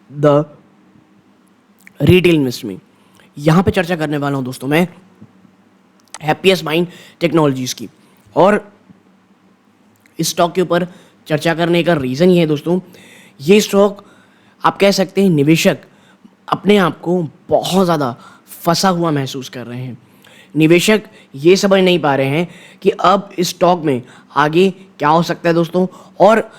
The retail investment. यहाँ पे चर्चा करने वाला हूँ दोस्तों मैं हैप्पीएस्ट माइंड टेक्नोलॉजीज की। और इस स्टॉक के ऊपर चर्चा करने का रीज़न ये है दोस्तों, ये स्टॉक आप कह सकते हैं निवेशक अपने आप को बहुत ज़्यादा फंसा हुआ महसूस कर रहे हैं। निवेशक ये समझ नहीं पा रहे हैं कि अब इस स्टॉक में आगे क्या हो सकता है दोस्तों, और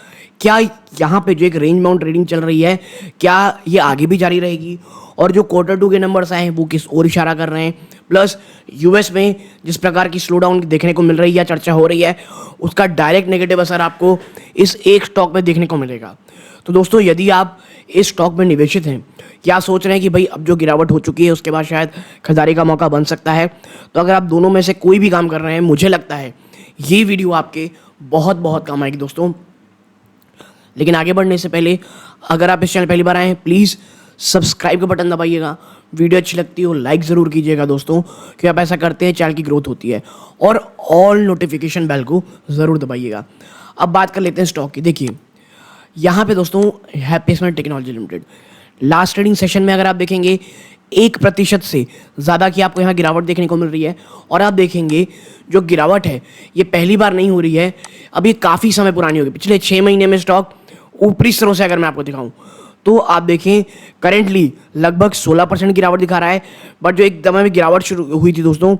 क्या यहाँ पे जो एक रेंज बाउंड ट्रेडिंग चल रही है क्या ये आगे भी जारी रहेगी, और जो Q2 के नंबर्स आए हैं वो किस ओर इशारा कर रहे हैं। प्लस यूएस में जिस प्रकार की स्लो डाउन देखने को मिल रही है या चर्चा हो रही है, उसका डायरेक्ट नेगेटिव असर आपको इस एक स्टॉक में देखने को मिलेगा। तो दोस्तों यदि आप इस स्टॉक में निवेशित हैं, क्या सोच रहे हैं कि भाई अब जो गिरावट हो चुकी है उसके बाद शायद खरीदारी का मौका बन सकता है, तो अगर आप दोनों में से कोई भी काम कर रहे हैं, मुझे लगता है ये वीडियो आपके बहुत बहुत काम आएगी दोस्तों। लेकिन आगे बढ़ने से पहले अगर आप इस चैनल पहली बार आए हैं, प्लीज़ सब्सक्राइब का बटन दबाइएगा। वीडियो अच्छी लगती हो लाइक ज़रूर कीजिएगा दोस्तों, क्योंकि आप ऐसा करते हैं चैनल की ग्रोथ होती है। और ऑल नोटिफिकेशन बेल को ज़रूर दबाइएगा। अब बात कर लेते हैं स्टॉक की। देखिए यहाँ पे दोस्तों happiest mind technology limited last trading session में अगर आप देखेंगे 1% से ज़्यादा की आपको यहाँ गिरावट देखने को मिल रही है। और आप देखेंगे जो गिरावट है ये पहली बार नहीं हो रही है, अब ये काफ़ी समय पुरानी होगी। पिछले 6 महीने में स्टॉक ऊपरी स्तरों से अगर मैं आपको दिखाऊं तो आप देखें करेंटली लगभग 16% गिरावट दिखा रहा है, बट जो एक दम में गिरावट शुरू हुई थी दोस्तों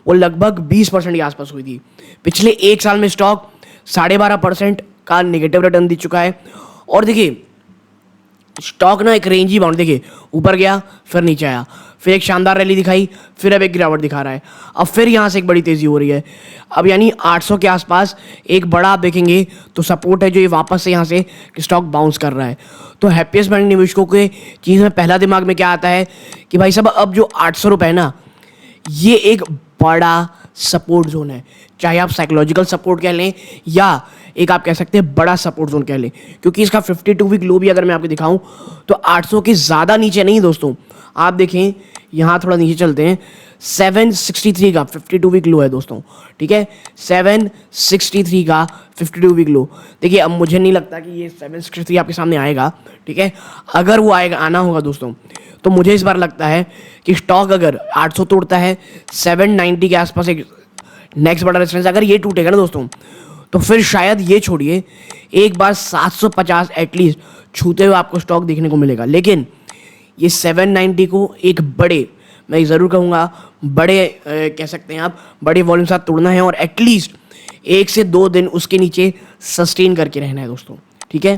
वो लगभग 20% के आसपास हुई थी। पिछले एक साल में स्टॉक 12.5% का नेगेटिव रिटर्न दे चुका है। और देखिए स्टॉक ना एक रेंज ही बाउंड, देखिए ऊपर गया फिर नीचे आया, फिर एक शानदार रैली दिखाई, फिर अब एक गिरावट दिखा रहा है, अब फिर यहाँ से एक बड़ी तेज़ी हो रही है। अब यानी 800 के आसपास एक बड़ा आप देखेंगे तो सपोर्ट है जो ये वापस से यहाँ से स्टॉक बाउंस कर रहा है। तो हैप्पीएस्ट माइंड निवेशकों के चीज़ में पहला दिमाग में क्या आता है कि भाई साहब अब जो 800 रुपये ना ये एक बड़ा सपोर्ट जोन है, चाहे आप साइकोलॉजिकल सपोर्ट कह लें या एक आप कह सकते हैं बड़ा सपोर्ट जोन कह लें, क्योंकि इसका 52 वीक लो भी अगर मैं आपको दिखाऊं तो 800 के ज़्यादा नीचे नहीं दोस्तों। आप देखें यहाँ थोड़ा नीचे चलते हैं, 763 का 52 वीक लो है दोस्तों, ठीक है 763 का 52 वीक लो। देखिए अब मुझे नहीं लगता कि ये 763 आपके सामने आएगा, ठीक है अगर वो आएगा आना होगा दोस्तों तो मुझे इस बार लगता है कि स्टॉक अगर 800 तोड़ता है 790 के आसपास एक नेक्स्ट बड़ा रेजिस्टेंस अगर ये टूटेगा ना दोस्तों तो फिर शायद ये छोड़िए एक बार 750 एटलीस्ट छूते हुए आपको स्टॉक देखने को मिलेगा। लेकिन ये 790 को एक बड़े, मैं ज़रूर कहूँगा बड़े कह सकते हैं आप बड़े वॉल्यूम साथ तोड़ना है और एटलीस्ट 1 से 2 दिन उसके नीचे सस्टेन करके रहना है दोस्तों, ठीक है।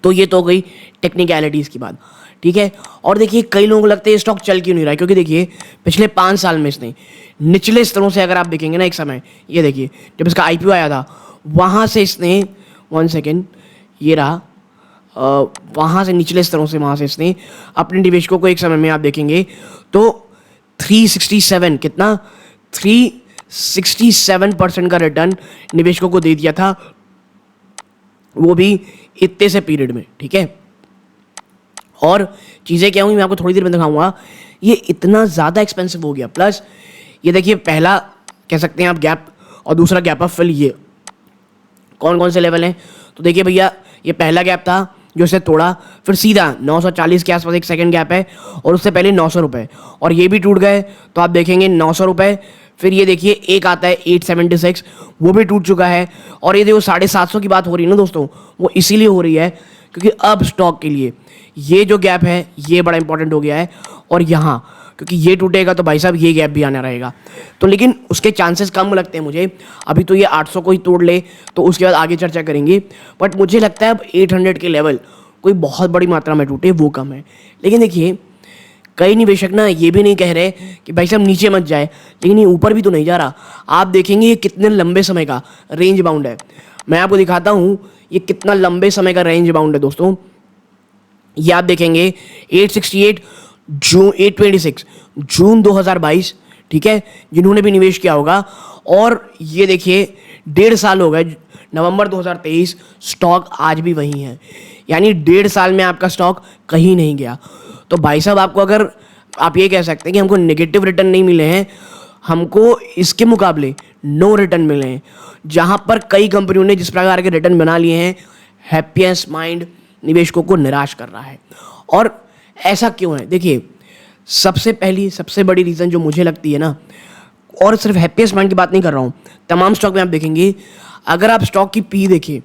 तो ये तो हो गई टेक्निकलिटीज़ की बात, ठीक है। और देखिए कई लोगों को लगता है ये स्टॉक चल क्यों नहीं रहा है, क्योंकि देखिए पिछले 5 साल में इसने निचले स्तरों से अगर आप देखेंगे ना एक समय, ये देखिए जब इसका आईपीओ आया था वहाँ से इसने 1 सेकेंड ये रहा वहाँ से निचले स्तरों से वहाँ से इसने अपने निवेशकों को एक समय में आप देखेंगे तो 367 कितना 367% का रिटर्न निवेशकों को दे दिया था, वो भी इतने से पीरियड में, ठीक है। और चीज़ें क्या हुई मैं आपको थोड़ी देर में दिखाऊंगा। ये इतना ज़्यादा एक्सपेंसिव हो गया, प्लस ये देखिए पहला कह सकते हैं आप गैप और दूसरा गैप अप फिल, ये कौन कौन से लेवल हैं तो देखिए भैया ये पहला गैप था जो इसे तोड़ा, फिर सीधा 940 के आसपास एक सेकंड गैप है और उससे पहले 900 रुपये और ये भी टूट गए तो आप देखेंगे 900 रुपये, फिर ये देखिए एक आता है 876 वो भी टूट चुका है। और ये देखो 750 की बात हो रही है ना दोस्तों, वो इसीलिए हो रही है क्योंकि अब स्टॉक के लिए ये जो गैप है ये बड़ा इंपॉर्टेंट हो गया है। और यहाँ क्योंकि ये टूटेगा तो भाई साहब ये गैप भी आना रहेगा, तो लेकिन उसके चांसेस कम लगते हैं मुझे। अभी तो ये 800 को ही तोड़ ले तो उसके बाद आगे चर्चा करेंगे, बट मुझे लगता है अब 800 के लेवल कोई बहुत बड़ी मात्रा में टूटे वो कम है। लेकिन देखिए कई निवेशक ना ये भी नहीं कह रहे कि भाई साहब नीचे मत जाए, लेकिन ये ऊपर भी तो नहीं जा रहा। आप देखेंगे ये कितने लंबे समय का रेंज बाउंड है, मैं आपको दिखाता हूँ ये कितना लंबे समय का रेंज बाउंड है दोस्तों। ये आप देखेंगे 868 जून 826 जून 2022, ठीक है, जिन्होंने भी निवेश किया होगा। और ये देखिए 1.5 साल हो गए, नवंबर 2023, स्टॉक आज भी वही है, यानी 1.5 साल में आपका स्टॉक कहीं नहीं गया। तो भाई साहब आपको अगर आप ये कह सकते हैं कि हमको नेगेटिव रिटर्न नहीं मिले हैं, हमको इसके मुकाबले नो रिटर्न मिले हैं, जहाँ पर कई कंपनियों ने जिस प्रकार के रिटर्न बना लिए हैं हैप्पीएस्ट माइंड निवेशकों को निराश कर रहा है। और ऐसा क्यों है? देखिए, सबसे बड़ी रीज़न जो मुझे लगती है ना, और सिर्फ हैप्पीएस्ट माइंड की बात नहीं कर रहा हूँ, तमाम स्टॉक में आप देखेंगे, अगर आप स्टॉक की पी देखें,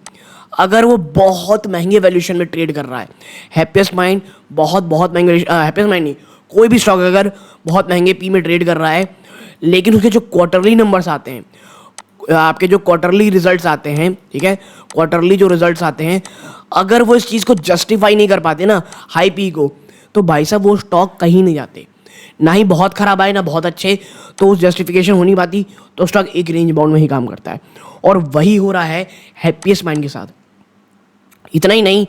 अगर वो बहुत महंगे वैल्यूएशन में ट्रेड कर रहा है, हैप्पीएस्ट माइंड बहुत महंगे, हैप्पीएस्ट माइंड नहीं, कोई भी स्टॉक अगर बहुत महंगे पी में ट्रेड कर रहा है, लेकिन उसके जो क्वार्टरली नंबर्स आते हैं, आपके जो क्वार्टरली रिजल्ट्स आते हैं, ठीक है, क्वार्टरली जो रिजल्ट्स आते हैं, अगर वो इस चीज़ को जस्टिफाई नहीं कर पाते ना हाई पी को, तो भाई साहब वो स्टॉक कहीं नहीं जाते। ना ही बहुत खराब आए ना बहुत अच्छे, तो उस जस्टिफिकेशन हो नहीं पाती, तो स्टॉक एक रेंज बाउंड में ही काम करता है। और वही हो रहा है हैप्पीएस्ट माइंड के साथ। इतना ही नहीं,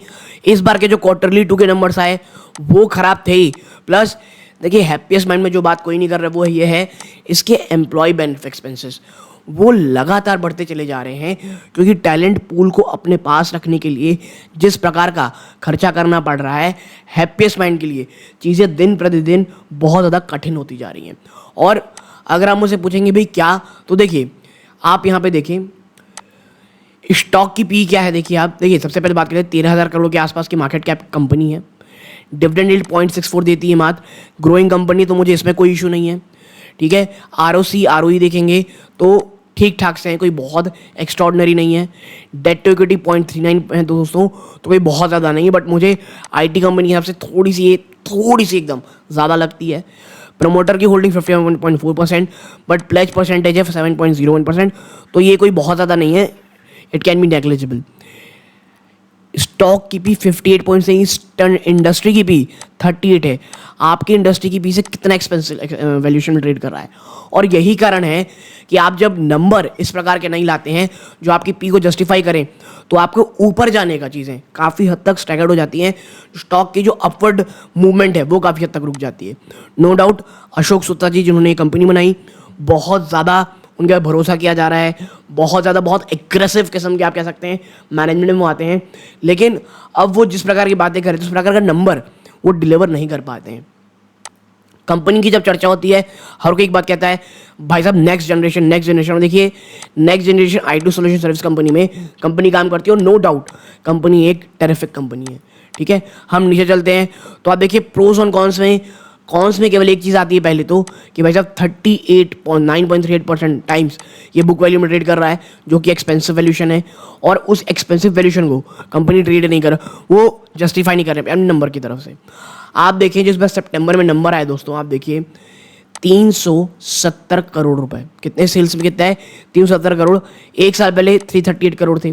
इस बार के जो क्वार्टरली 2 के नंबर्स आए वो खराब थे ही, प्लस देखिए हैप्पीएस्ट माइंड में जो बात कोई नहीं कर रहा वो ये है, इसके एम्प्लॉय बेनिफिट एक्सपेंसेस वो लगातार बढ़ते चले जा रहे हैं, क्योंकि टैलेंट पूल को अपने पास रखने के लिए जिस प्रकार का खर्चा करना पड़ रहा है, हैप्पीएस्ट माइंड के लिए चीज़ें दिन प्रतिदिन बहुत ज़्यादा कठिन होती जा रही हैं। और अगर आप मुझसे पूछेंगे भाई क्या, तो देखिए आप यहाँ पे देखें स्टॉक की पी क्या है। देखिए आप देखिए, सबसे पहले बात करें, 13,000 करोड़ के आसपास की मार्केट कैप कंपनी है, डिविडेंड यील्ड 0.64 देती है मात्र, ग्रोइंग कंपनी, तो मुझे इसमें कोई इशू नहीं है, ठीक है। आरओसी आरओई देखेंगे तो ठीक ठाक से है, कोई बहुत एक्स्ट्रॉर्डनरी नहीं है। डेट टू इक्विटी 0.39 है दोस्तों, तो कोई बहुत ज़्यादा नहीं है, बट मुझे आईटी कंपनी के हिसाब से थोड़ी सी एकदम ज़्यादा लगती है। प्रमोटर की होल्डिंग 51.4%, बट प्लेज परसेंटेज है 7.01%, तो ये कोई बहुत ज़्यादा नहीं है, it can be negligible. Stock की पी 58 से इंडस्ट्री की पी 38 है। आपकी इंडस्ट्री की पी से कितना एक्सपेंसिव वैल्यूएशन में ट्रेड कर रहा है। और यही कारण है कि आप जब नंबर इस प्रकार के नहीं लाते हैं जो आपकी पी को जस्टिफाई करें, तो आपको ऊपर जाने का चीज़ें काफ़ी हद तक स्टैगर्ड हो जाती हैं। स्टॉक की जो अपवर्ड मूवमेंट है वो काफ़ी हद तक रुक जाती है। नो डाउट अशोक सुत्ता जी जिन्होंने ये कंपनी बनाई, बहुत ज़्यादा उनके पर भरोसा किया जा रहा है, बहुत एग्रेसिव किस्म के आप कह सकते हैं मैनेजमेंट में वो आते हैं, लेकिन अब वो जिस प्रकार की बातें करें, जिस प्रकार का नंबर वो डिलीवर नहीं कर पाते हैं। कंपनी की जब चर्चा होती है, हर कोई एक बात कहता है, भाई साहब नेक्स्ट जनरेशन। देखिए next generation IT solution service company में कंपनी काम करती है, और नो डाउट कंपनी एक टेरिफिक कंपनी है, ठीक है। हम नीचे चलते हैं तो आप देखिए प्रोज और कॉन्स में केवल एक चीज़ आती है पहले तो, कि भाई साहब 9.38% टाइम्स ये बुक वैल्यू में ट्रेड कर रहा है, जो कि एक्सपेंसिव वैल्यूशन है, और उस एक्सपेंसिव वैल्यूशन को कंपनी ट्रेड नहीं कर, वो जस्टिफाई नहीं कर रहे अपने नंबर की तरफ से। आप देखिए जिस बार सितंबर में नंबर आए दोस्तों, आप देखिए 370 करोड़ रुपए, कितने सेल्स में कितना है 370 करोड़, एक साल पहले 338 करोड़ थे,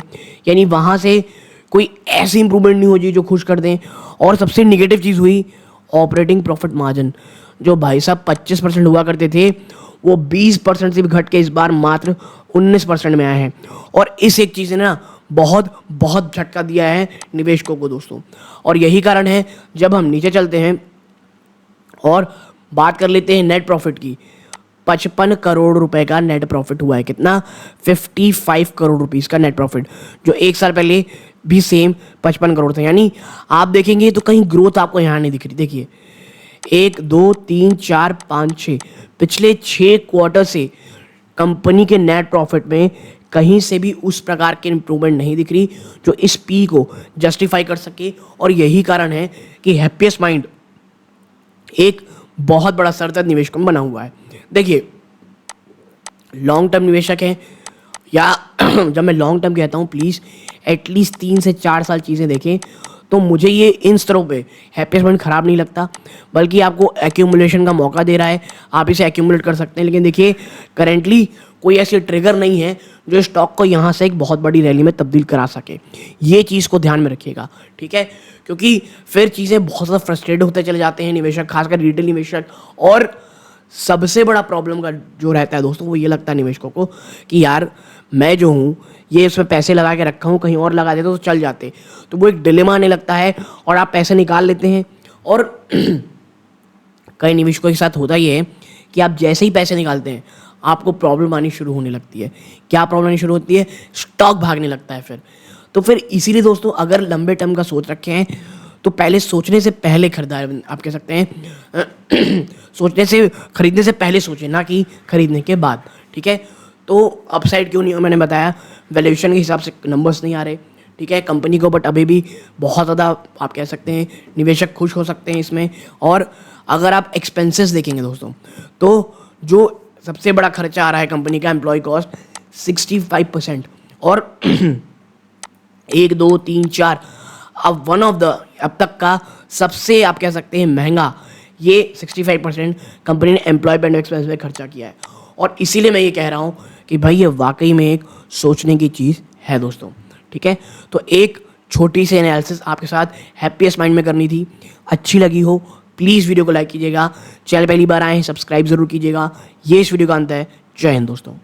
यानी वहाँ से कोई ऐसी इंप्रूवमेंट नहीं हो जी जो खुश कर दें। और सबसे निगेटिव चीज़ हुई ऑपरेटिंग प्रॉफिट मार्जिन, जो भाई साहब 25% हुआ करते थे, वो 20% से भी घट के इस बार मात्र 19% में आए हैं। और इस एक चीज़ ने ना बहुत झटका दिया है निवेशकों को दोस्तों। और यही कारण है जब हम नीचे चलते हैं और बात कर लेते हैं नेट प्रॉफिट की, 55 करोड़ रुपए का नेट प्रॉफिट हुआ है। कितना? 55 करोड़ रुपीस का नेट प्रॉफिट, जो एक साल पहले भी सेम 55 करोड़ था। यानी आप देखेंगे तो कहीं ग्रोथ आपको यहाँ नहीं दिख रही। देखिए 1 2 3 4 5 6 पिछले 6 क्वार्टर से कंपनी के नेट प्रॉफिट में कहीं से भी उस प्रकार की इंप्रूवमेंट नहीं दिख रही जो इस पी को जस्टिफाई कर सके। और यही कारण है कि हैप्पीएस्ट माइंड एक बहुत बड़ा सरदर्द निवेशकों में बना हुआ है। देखिए लॉन्ग टर्म निवेशक हैं, या जब मैं लॉन्ग टर्म कहता हूँ प्लीज़ एटलीस्ट 3 से 4 साल चीज़ें देखें, तो मुझे ये इन स्तरों पे हैप्पीएस्ट माइंड ख़राब नहीं लगता, बल्कि आपको एक्यूमुलेशन का मौका दे रहा है, आप इसे एक्यूमुलेट कर सकते हैं। लेकिन देखिए करेंटली कोई ऐसी ट्रिगर नहीं है जो स्टॉक को यहाँ से एक बहुत बड़ी रैली में तब्दील करा सके। ये चीज़ को ध्यान में रखिएगा, ठीक है, क्योंकि फिर चीज़ें बहुत ज़्यादा फ्रस्ट्रेट होते चले जाते हैं निवेशक, खासकर रिटेल निवेशक। और सबसे बड़ा प्रॉब्लम का जो रहता है दोस्तों, वो ये लगता है निवेशकों को कि यार मैं जो हूँ ये इसमें पैसे लगा के रखा हूँ, कहीं और लगा देते तो चल जाते। तो वो एक डिलेमा आने लगता है और आप पैसे निकाल लेते हैं। और कई निवेशकों के साथ होता ये है कि आप जैसे ही पैसे निकालते हैं आपको प्रॉब्लम आनी शुरू होने लगती है। क्या प्रॉब्लम आनी शुरू होती है? स्टॉक भागने लगता है फिर। तो फिर इसीलिए दोस्तों अगर लंबे टर्म का सोच रखे हैं तो पहले सोचने से पहले खरीदार आप कह सकते हैं खरीदने से पहले सोचें, ना कि खरीदने के बाद, ठीक है। तो अपसाइड क्यों नहीं हो, मैंने बताया वैल्यूएशन के हिसाब से नंबर्स नहीं आ रहे, ठीक है, कंपनी को, बट अभी भी बहुत ज़्यादा आप कह सकते हैं निवेशक खुश हो सकते हैं इसमें। और अगर आप एक्सपेंसेस देखेंगे दोस्तों, तो जो सबसे बड़ा खर्चा आ रहा है कंपनी का, एम्प्लॉय कॉस्ट 65%। और 1 2 3 4, अब वन ऑफ द अब तक का सबसे आप कह सकते हैं महंगा, ये 65% कंपनी ने एम्प्लॉयमेंट एक्सपेंस में खर्चा किया है। और इसीलिए मैं ये कह रहा हूँ कि भाई ये वाकई में एक सोचने की चीज़ है दोस्तों। ठीक है, तो एक छोटी सी एनालिसिस आपके साथ हैप्पीएस्ट माइंड में करनी थी। अच्छी लगी हो प्लीज़ वीडियो को लाइक कीजिएगा, चैनल पहली बार आए हैं सब्सक्राइब ज़रूर कीजिएगा। ये इस वीडियो का अंत है। जय हिंद दोस्तों।